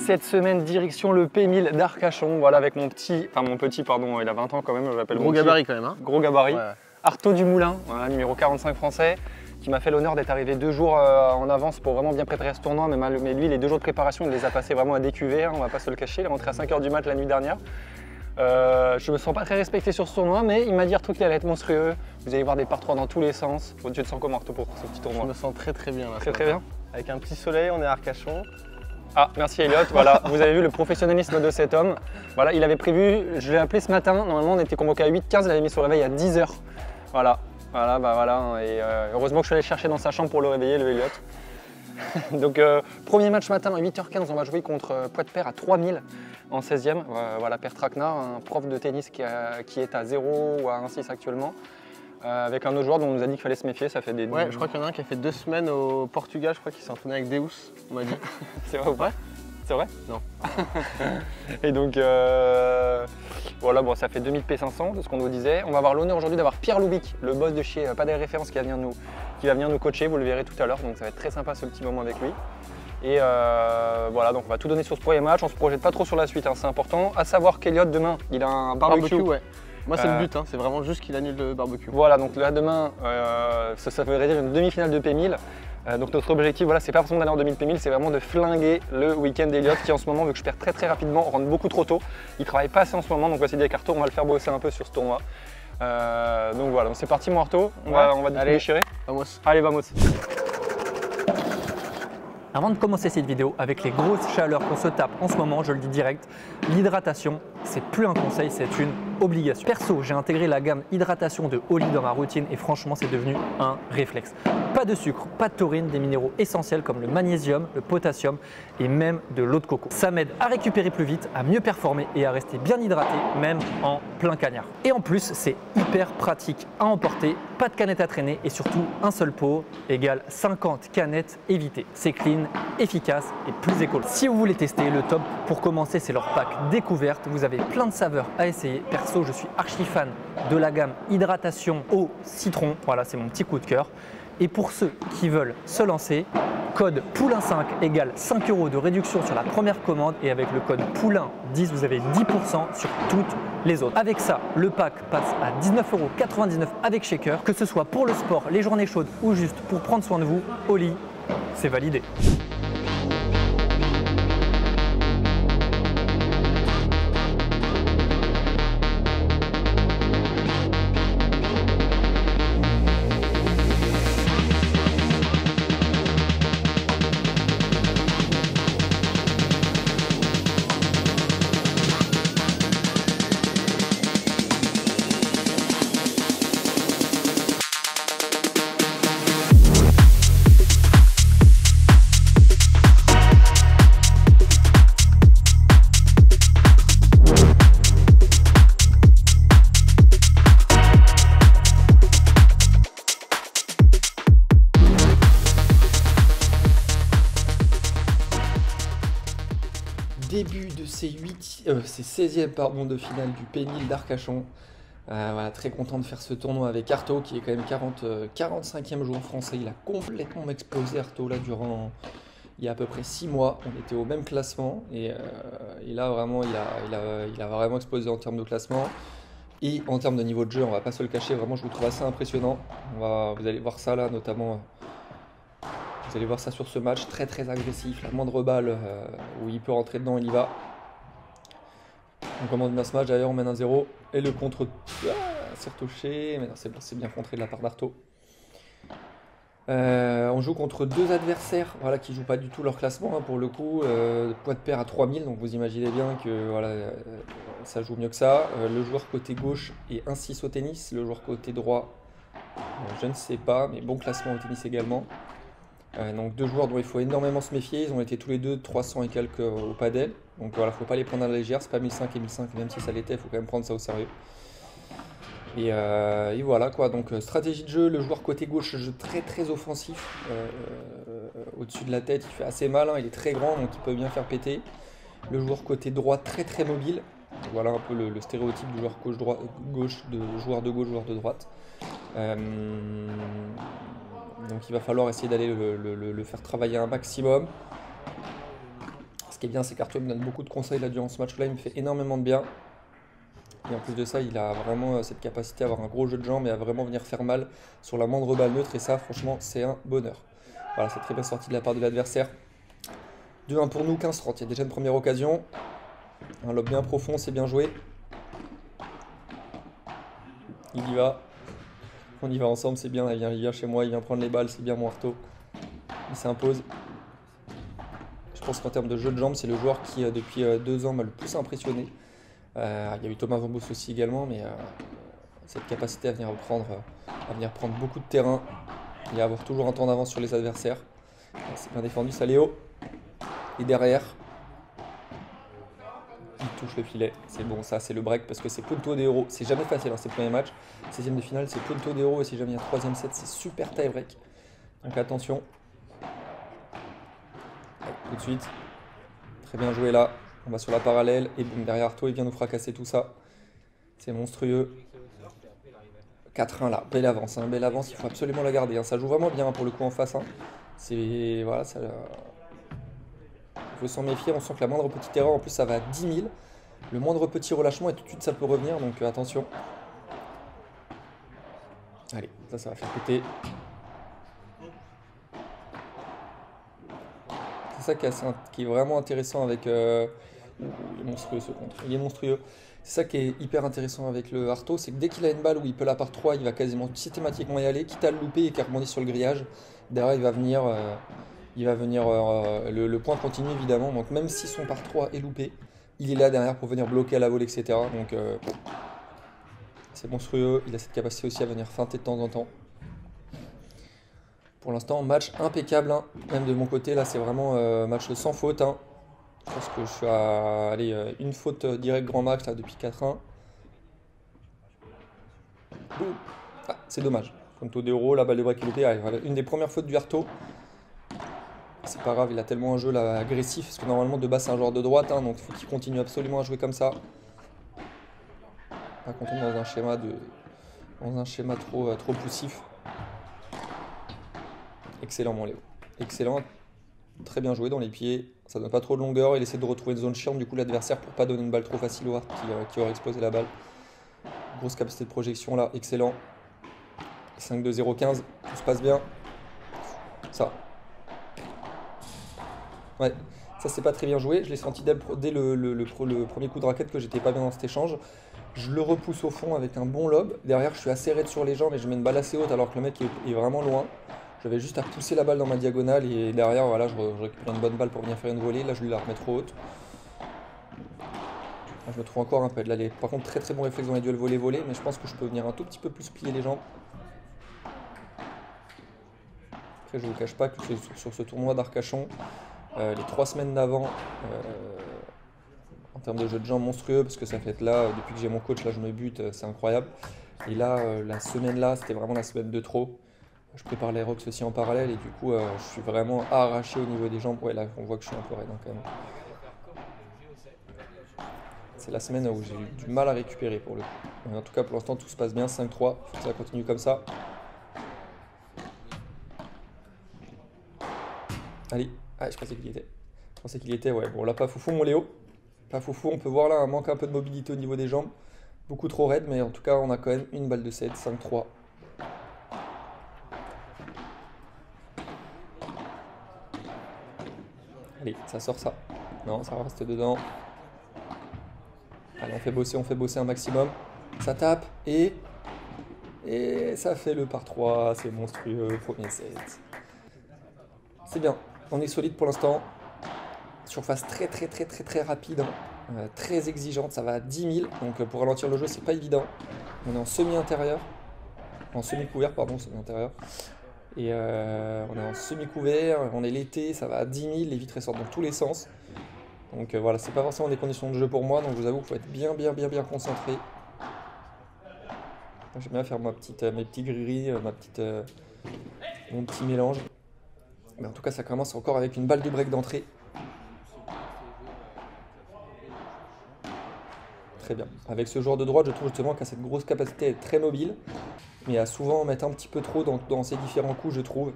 Cette semaine, direction le P1000 d'Arcachon, voilà, avec mon petit, pardon, il a 20 ans quand même, je l'appelle gros gabarit quand même. Hein. Gros gabarit. Ouais. Artaud du Moulin, voilà, numéro 45 français, qui m'a fait l'honneur d'être arrivé 2 jours en avance pour vraiment bien préparer ce tournoi. Mais lui, les 2 jours de préparation, il les a passés vraiment à décuver, hein, on va pas se le cacher. Il est rentré à 5 h du mat la nuit dernière. Je me sens pas très respecté sur ce tournoi, mais il m'a dit Artaud qu'il allait être monstrueux. Vous allez voir des par 3 dans tous les sens. Tu te sens comment Artaud pour ce petit tournoi? Je me sens très bien là. Très bien. Avec un petit soleil, on est à Arcachon. Ah, merci Elliot, voilà, vous avez vu le professionnalisme de cet homme. Voilà, il avait prévu, je l'ai appelé ce matin, normalement on était convoqué à 8h15, il avait mis son réveil à 10 h. Voilà, et heureusement que je suis allé le chercher dans sa chambre pour le réveiller, le Elliot. Donc premier match matin à 8h15, on va jouer contre Poids de Père à 3000 en 16e. Voilà, Père Traquenard, un prof de tennis qui est à 0 ou à 1,6 actuellement. Avec un autre joueur dont on nous a dit qu'il fallait se méfier, ça fait des... Ouais, je crois qu'il y en a un qui a fait 2 semaines au Portugal, je crois qu'il s'est entraîné avec Deus, on m'a dit. C'est vrai ou pas? C'est vrai? Non. Et donc, voilà, bon, ça fait 2000 P500 de ce qu'on nous disait. On va avoir l'honneur aujourd'hui d'avoir Pierre Loubic, le boss de chez Padel Référence qui va venir nous coacher, vous le verrez tout à l'heure, donc ça va être très sympa ce petit moment avec lui. Et voilà, donc on va tout donner sur ce premier match, on se projette pas trop sur la suite, hein, c'est important. À savoir qu'Eliott demain, il a un barbecue. Ouais. Moi c'est le but, hein, c'est vraiment juste qu'il annule le barbecue. Voilà, donc là demain, ça veut dire une demi-finale de P1000. Donc notre objectif, voilà, c'est pas forcément d'aller en 2000 P1000, c'est vraiment de flinguer le week-end d'Eliott qui en ce moment, vu que je perds très rapidement, rentre beaucoup trop tôt. Il travaille pas assez en ce moment, donc voici des cartons, on va le faire bosser un peu sur ce tournoi. Donc voilà, c'est parti mon Artaud, on va tout déchirer. Vamos. Allez, vamos. Avant de commencer cette vidéo, avec les grosses chaleurs qu'on se tape en ce moment, je le dis direct, l'hydratation, c'est plus un conseil, c'est une obligation. Perso, j'ai intégré la gamme hydratation de Oli dans ma routine et franchement, c'est devenu un réflexe. Pas de sucre, pas de taurine, des minéraux essentiels comme le magnésium, le potassium et même de l'eau de coco. Ça m'aide à récupérer plus vite, à mieux performer et à rester bien hydraté, même en plein cagnard. Et en plus, c'est hyper pratique à emporter, pas de canettes à traîner et surtout un seul pot égale 50 canettes évitées. C'est clean, efficace et plus écolo. Si vous voulez tester, le top pour commencer, c'est leur pack découverte. Vous avez plein de saveurs à essayer. Perso, je suis archi fan de la gamme hydratation au citron. Voilà, c'est mon petit coup de cœur. Et pour ceux qui veulent se lancer, code Poulain5 égale 5 € de réduction sur la première commande et avec le code Poulain10, vous avez 10% sur toutes les autres. Avec ça, le pack passe à 19,99 € avec shaker. Que ce soit pour le sport, les journées chaudes ou juste pour prendre soin de vous, Oli, c'est validé. Début de ces 16e de finale du P1000 d'Arcachon. Voilà, très content de faire ce tournoi avec Artaud qui est quand même 45e joueur français. Il a complètement explosé Artaud là durant il y a à peu près 6 mois. On était au même classement et là vraiment il a vraiment explosé en termes de classement. Et en termes de niveau de jeu, on va pas se le cacher, vraiment je vous trouve assez impressionnant. Vous allez voir ça là notamment. Vous allez voir ça sur ce match, très agressif, la moindre balle où il peut rentrer dedans, il y va. On commande bien ce match, d'ailleurs on mène 1-0 et le contre s'est retouché, mais non c'est bon, c'est bien contré de la part d'Artaud. On joue contre 2 adversaires voilà, qui ne jouent pas du tout leur classement hein, pour le coup. Poids de Père à 3000, donc vous imaginez bien que voilà, ça joue mieux que ça. Le joueur côté gauche est 1-6 au tennis, le joueur côté droit, je ne sais pas, mais bon classement au tennis également. Donc 2 joueurs dont il faut énormément se méfier. Ils ont été tous les deux 300 et quelques au padel. Donc voilà, faut pas les prendre à la légère. C'est pas 1005 et 1005, même si ça l'était, il faut quand même prendre ça au sérieux. Et voilà quoi, donc stratégie de jeu, le joueur côté gauche, jeu très offensif, au-dessus de la tête, il fait assez mal, hein, il est très grand donc il peut bien faire péter. Le joueur côté droit très mobile, voilà un peu le stéréotype du joueur gauche, de joueur de gauche, joueur de droite. Donc il va falloir essayer d'aller le faire travailler un maximum. Ce qui est bien, c'est qu'Arthur me donne beaucoup de conseils là durant ce match-là, il me fait énormément de bien. Et en plus de ça, il a vraiment cette capacité à avoir un gros jeu de jambes et à vraiment venir faire mal sur la moindre balle neutre. Et ça, franchement, c'est un bonheur. Voilà, c'est très bien sorti de la part de l'adversaire. 2-1 pour nous, 15-30. Il y a déjà une première occasion. Un lob bien profond, c'est bien joué. Il y va. On y va ensemble, c'est bien. Il vient chez moi, il vient prendre les balles, c'est bien mon Arto. Il s'impose. Je pense qu'en termes de jeu de jambes, c'est le joueur qui, depuis 2 ans, m'a le plus impressionné. Il y a eu Thomas Vambos aussi également, mais cette capacité à venir prendre beaucoup de terrain et à avoir toujours un temps d'avance sur les adversaires. C'est bien défendu, ça Léo. Et derrière, il touche le filet. C'est bon, ça c'est le break parce que c'est Punto de Héros. C'est jamais facile, hein, ces premiers matchs. 16e de finale, c'est Punto de Héros et si jamais il y a 3e set, c'est super tie break. Donc attention. Allez, tout de suite. Très bien joué là. On va sur la parallèle et boum, derrière Arto, il vient nous fracasser tout ça. C'est monstrueux. 4-1 là, belle avance, hein, belle avance, il faut absolument la garder. Hein. Ça joue vraiment bien hein, pour le coup en face. Hein. C'est voilà, ça. Il faut s'en méfier. On sent que la moindre petite erreur, en plus ça va à 10 000. Le moindre petit relâchement et tout de suite ça peut revenir, donc attention. Allez, ça va faire péter. C'est ça qui est vraiment intéressant avec... il est monstrueux ce contre, il est monstrueux. C'est ça qui est hyper intéressant avec le Arto, c'est que dès qu'il a une balle où il peut la par 3, il va quasiment systématiquement y aller, quitte à le louper et qu'il rebondit sur le grillage. Derrière, il va venir le point continue évidemment, donc même si son par 3 est loupé, il est là derrière pour venir bloquer à la volée, etc. Donc c'est monstrueux, il a cette capacité aussi à venir feinter de temps en temps. Pour l'instant, match impeccable, hein. Même de mon côté, là c'est vraiment match sans faute. Hein. Je pense que je suis à une faute direct grand max là, depuis 4-1. Ah, c'est dommage. Punto de Héros, la balle de break est loupée. Allez, voilà, une des premières fautes du Arto. C'est pas grave, il a tellement un jeu là, agressif, parce que normalement de base c'est un joueur de droite, hein, donc il faut qu'il continue absolument à jouer comme ça. Pas qu'on tombe dans un schéma trop poussif. Excellent mon Léo. Excellent. Très bien joué dans les pieds. Ça donne pas trop de longueur. Il essaie de retrouver une zone chiante du coup l'adversaire pour pas donner une balle trop facile au Hart qui aurait explosé la balle. Grosse capacité de projection là. Excellent. 5-2-0-15. Tout se passe bien. Ça. Ouais. Ça c'est pas très bien joué. Je l'ai senti dès le premier coup de raquette que j'étais pas bien dans cet échange. Je le repousse au fond avec un bon lob. Derrière je suis assez raide sur les jambes et je mets une balle assez haute alors que le mec est vraiment loin. J'avais juste à pousser la balle dans ma diagonale et derrière, voilà, je récupère une bonne balle pour venir faire une volée. Là, je lui la remets trop haute. Là, je me trouve encore un peu. Là, par contre, très bon réflexe dans les duels volée, mais je pense que je peux venir un tout petit peu plus plier les jambes. Après, je ne vous cache pas que sur ce tournoi d'Arcachon, les 3 semaines d'avant, en termes de jeu de jambes monstrueux, parce que ça fait là, depuis que j'ai mon coach, là, je me bute, c'est incroyable. Et là, la semaine là, c'était vraiment la semaine de trop. Je prépare les rocks aussi en parallèle et du coup je suis vraiment arraché au niveau des jambes. Ouais là on voit que je suis un peu raide hein, quand même. C'est la semaine où j'ai eu du mal à récupérer pour le coup. Mais en tout cas pour l'instant tout se passe bien, 5-3, il faut que ça continue comme ça. Allez, ah, je pensais qu'il y était. Je pensais qu'il y était, ouais. Bon là pas foufou mon Léo. Pas foufou, on peut voir là un manque un peu de mobilité au niveau des jambes. Beaucoup trop raide mais en tout cas on a quand même une balle de 7, 5-3. Allez, ça sort ça. Non, ça reste dedans. Allez, on fait bosser un maximum. Ça tape et ça fait le par 3. C'est monstrueux, premier set. C'est bien, on est solide pour l'instant. Surface très rapide, hein. Très exigeante, ça va à 10 000. Donc pour ralentir le jeu, c'est pas évident. On est en semi-intérieur. En semi-couvert, pardon, semi-intérieur. Et on est en semi-couvert, on est l'été, ça va à 10 000, les vitres sortent dans tous les sens. Donc voilà, c'est pas forcément des conditions de jeu pour moi, donc je vous avoue qu'il faut être bien concentré. J'aime bien faire mes petits gris-gris, mon petit mélange. Mais en tout cas, ça commence encore avec une balle de break d'entrée. Très bien. Avec ce joueur de droite, je trouve justement qu'il a cette grosse capacité à être très mobile, mais à souvent en mettre un petit peu trop dans ses différents coups, je trouve.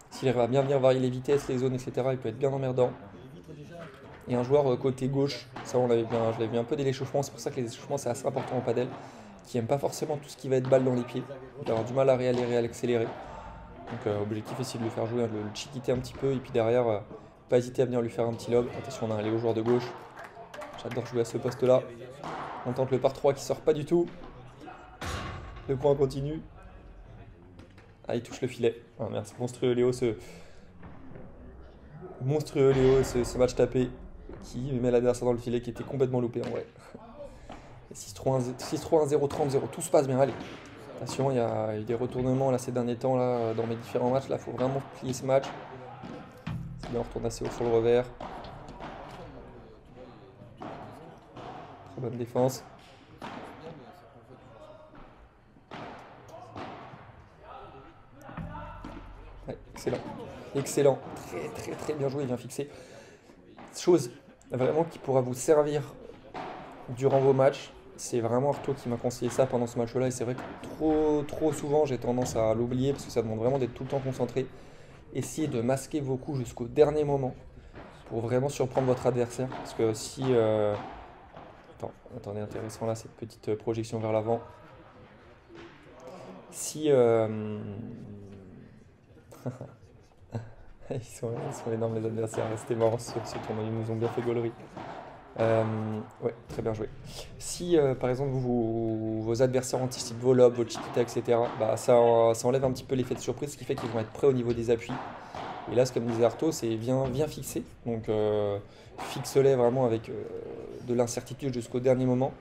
S'il arrive à bien venir varier les vitesses, les zones, etc., il peut être bien emmerdant. Et un joueur côté gauche, ça je l'avais vu un peu dès l'échauffement, c'est pour ça que les échauffements c'est assez important en padel, qui n'aime pas forcément tout ce qui va être balle dans les pieds, il va avoir du mal à réalérer, à l'accélérer. Donc objectif, essayer de le faire jouer, de le chiquiter un petit peu, et puis derrière, pas hésiter à venir lui faire un petit lob. Attention, on a un Léo joueur de gauche, j'adore jouer à ce poste là. On tente le par 3 qui sort pas du tout. Le point continue. Ah, il touche le filet. Ah merde, c'est monstrueux Léo, ce match tapé qui met l'adversaire dans le filet qui était complètement loupé en vrai. 6-3, 1-0, 30-0, tout se passe bien, allez. Attention, il y a eu des retournements là, ces derniers temps là, dans mes différents matchs, là il faut vraiment plier ce match. C'est bien, on retourne assez haut sur le revers. Très bonne défense. Ouais, excellent. Excellent. Très bien joué, il vient fixer. Chose vraiment qui pourra vous servir durant vos matchs. C'est vraiment Arto qui m'a conseillé ça pendant ce match-là. Et c'est vrai que trop souvent, j'ai tendance à l'oublier parce que ça demande vraiment d'être tout le temps concentré. Essayez de masquer vos coups jusqu'au dernier moment pour vraiment surprendre votre adversaire. Parce que si... Attendez, intéressant là, cette petite projection vers l'avant. Si... ils sont énormes les adversaires, c'était marrant ce tournoi, ils nous ont bien fait gaulerie. Ouais, très bien joué. Si par exemple vos adversaires anticipent vos lobes, vos chiquitas, etc., bah, ça enlève un petit peu l'effet de surprise, ce qui fait qu'ils vont être prêts au niveau des appuis. Et là, ce comme disait Arto, c'est viens fixer. Donc fixe-les vraiment avec de l'incertitude jusqu'au dernier moment.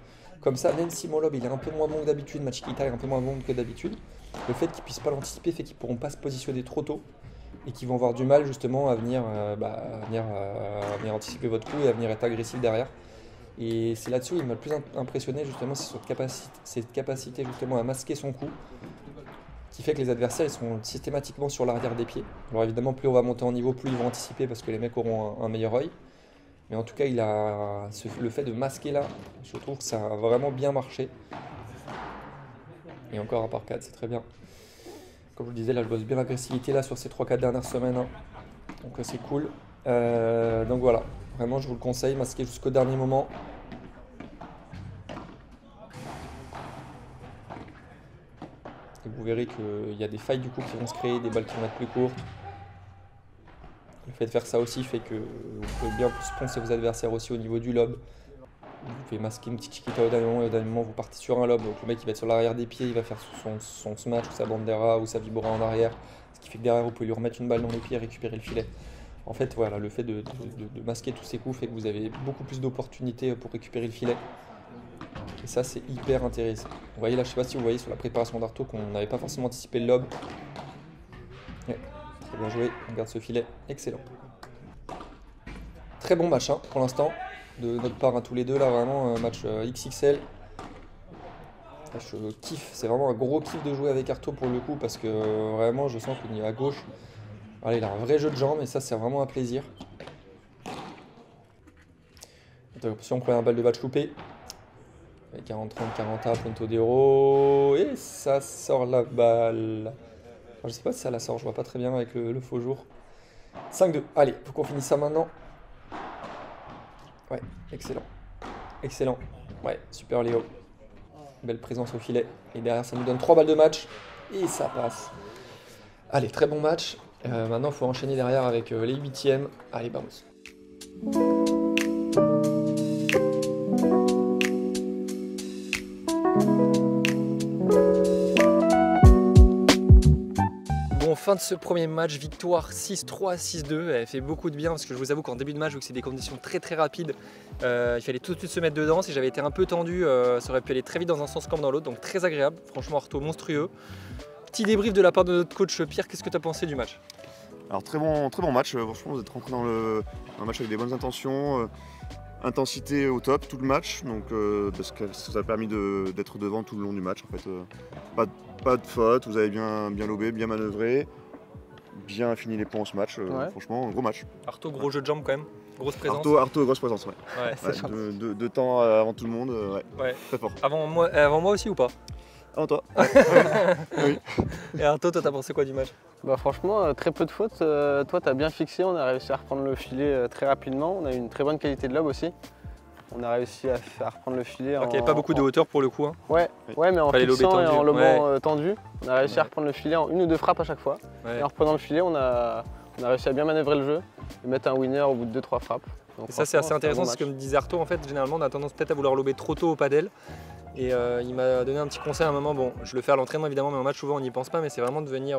Comme ça, même si mon lob il est un peu moins bon que d'habitude, ma chiquita est un peu moins bon que d'habitude, le fait qu'ils ne puissent pas l'anticiper fait qu'ils ne pourront pas se positionner trop tôt et qu'ils vont avoir du mal justement à venir anticiper votre coup et à venir être agressif derrière. Et c'est là-dessus où il m'a le plus impressionné justement, c'est cette capacité justement à masquer son coup, qui fait que les adversaires ils sont systématiquement sur l'arrière des pieds. Alors évidemment, plus on va monter en niveau, plus ils vont anticiper parce que les mecs auront un meilleur œil. Mais en tout cas, le fait de masquer là, je trouve que ça a vraiment bien marché. Et encore un par 4, c'est très bien. Comme je vous le disais, là je bosse bien l'agressivité là sur ces 3-4 dernières semaines. Hein. Donc c'est cool. Donc voilà, vraiment je vous le conseille, masquer jusqu'au dernier moment. Et vous verrez qu'il y a des failles du coup qui vont se créer, des balles qui vont être plus courtes. Le fait de faire ça aussi fait que vous pouvez bien poncer vos adversaires aussi au niveau du lob. Vous pouvez masquer une petite chiquita au dernier moment et au dernier moment vous partez sur un lob. Donc le mec il va être sur l'arrière des pieds, il va faire son smash ou sa bandera ou sa vibora en arrière. Ce qui fait que derrière vous pouvez lui remettre une balle dans les pieds et récupérer le filet. En fait voilà, le fait de masquer tous ces coups fait que vous avez beaucoup plus d'opportunités pour récupérer le filet. Et ça c'est hyper intéressant. Vous voyez là, je sais pas si vous voyez sur la préparation d'Arto qu'on n'avait pas forcément anticipé le lob. Ouais, très bien joué, on garde ce filet, excellent. Très bon match hein, pour l'instant. De notre part à tous les deux là, vraiment un match XXL. Je kiffe, c'est vraiment un gros kiff de jouer avec Arto pour le coup parce que vraiment je sens qu'il est à gauche. Allez, il a un vrai jeu de jambes et ça c'est vraiment un plaisir. Attention, on prend un balle de match loupé. 40-30, 40A, Punto d'Héros. Et ça sort la balle. Alors, je sais pas si ça la sort, je vois pas très bien avec le faux jour. 5-2, allez, faut qu'on finisse ça maintenant. Ouais, excellent. Excellent. Ouais, super Léo. Belle présence au filet. Et derrière, ça nous donne 3 balles de match. Et ça passe. Allez, très bon match. Maintenant, il faut enchaîner derrière avec les 8e. Allez, vamos. Bon, fin de ce premier match, victoire 6-3, 6-2. Elle fait beaucoup de bien parce que je vous avoue qu'en début de match, vu que c'est des conditions très rapides, il fallait tout de suite se mettre dedans. Si j'avais été un peu tendu, ça aurait pu aller très vite dans un sens comme dans l'autre. Donc très agréable. Franchement, Arto monstrueux. Petit débrief de la part de notre coach Pierre, qu'est-ce que tu as pensé du match? Alors très bon match, franchement vous êtes rentré dans le match avec des bonnes intentions, intensité au top tout le match, donc parce que ça a permis d'être devant tout le long du match en fait. Pas de faute, vous avez bien lobé, bien manœuvré, bien fini les points en ce match, franchement gros match. Arto, gros jeu de jambes quand même, grosse présence. Arto grosse présence, ouais. De temps avant tout le monde, très fort. Avant moi aussi ou pas? Avant toi. Oui. Et Arto, toi t'as pensé quoi du match? Bah franchement, très peu de fautes. Toi, tu as bien fixé, on a réussi à reprendre le filet très rapidement. On a eu une très bonne qualité de lob aussi. On a réussi à reprendre le filet. Il n'y avait pas beaucoup de hauteur pour le coup. Hein. Ouais, mais en fixant et en lobant tendu, on a réussi à reprendre le filet en 1 ou 2 frappes à chaque fois. Et en reprenant le filet, on a réussi à bien manœuvrer le jeu et mettre un winner au bout de 2-3 frappes. Donc, et ça c'est assez intéressant, parce que comme disait Arto, en fait, généralement on a tendance peut-être à vouloir lober trop tôt au padel. Et il m'a donné un petit conseil à un moment, bon je le fais à l'entraînement évidemment, mais en match souvent on n'y pense pas, mais c'est vraiment de venir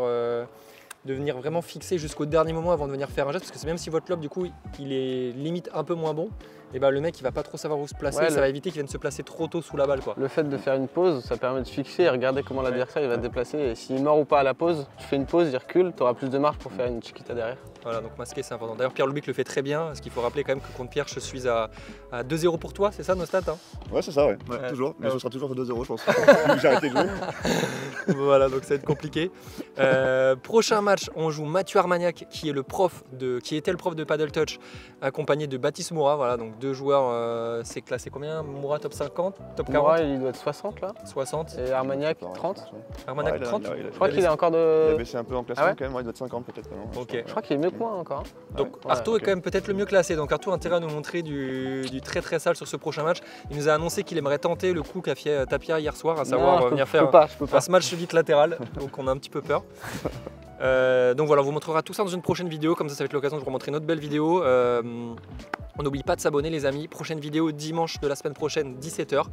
vraiment fixer jusqu'au dernier moment avant de venir faire un geste, parce que c'est même si votre lob du coup il est limite un peu moins bon, et bah le mec il va pas trop savoir où se placer, ça va éviter qu'il vienne se placer trop tôt sous la balle quoi. Le fait de faire une pause, ça permet de fixer et regarder comment l'adversaire il va se déplacer, et s'il mord ou pas à la pause, tu fais une pause, il recule, tu auras plus de marge pour faire une chiquita derrière. Voilà, donc masquer c'est important. D'ailleurs Pierre Lubic le fait très bien, parce qu'il faut rappeler quand même que contre Pierre je suis à 2-0 pour toi, c'est ça nos stats hein? Ouais c'est ça, toujours, mais ce sera toujours 2-0 je pense. J'ai arrêté de jouer. Voilà, donc ça va être compliqué. Prochain match, on joue Mathieu Armagnac, qui était le prof de Paddle Touch, accompagné de Baptiste Moura. Voilà, donc 2 joueurs, c'est classé combien? Moura top 50, top 40? Moura il doit être 60 là. 60. Et Armagnac 30. Armagnac 30. Je crois qu'il est encore de... Il a baissé un peu en classement quand même, il doit être 50 peut-être. Ok. Je crois qu'il est mieux que moi encore. Donc Arto est quand même peut-être le mieux classé, donc Arto a intérêt à nous montrer du très très sale sur ce prochain match. Il nous a annoncé qu'il aimerait tenter le coup qu'a fait Tapia hier soir, à savoir venir faire un smash vite latéral, donc on a un petit peu peur. Donc voilà, on vous montrera tout ça dans une prochaine vidéo, comme ça va être l'occasion de vous montrer une autre belle vidéo. On n'oublie pas de s'abonner les amis, prochaine vidéo dimanche de la semaine prochaine 17 h,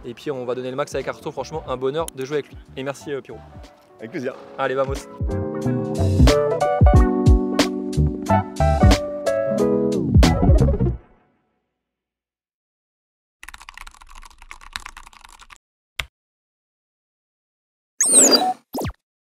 et puis on va donner le max avec Arto, franchement un bonheur de jouer avec lui. Et merci Pierrot. Avec plaisir. Allez vamos. You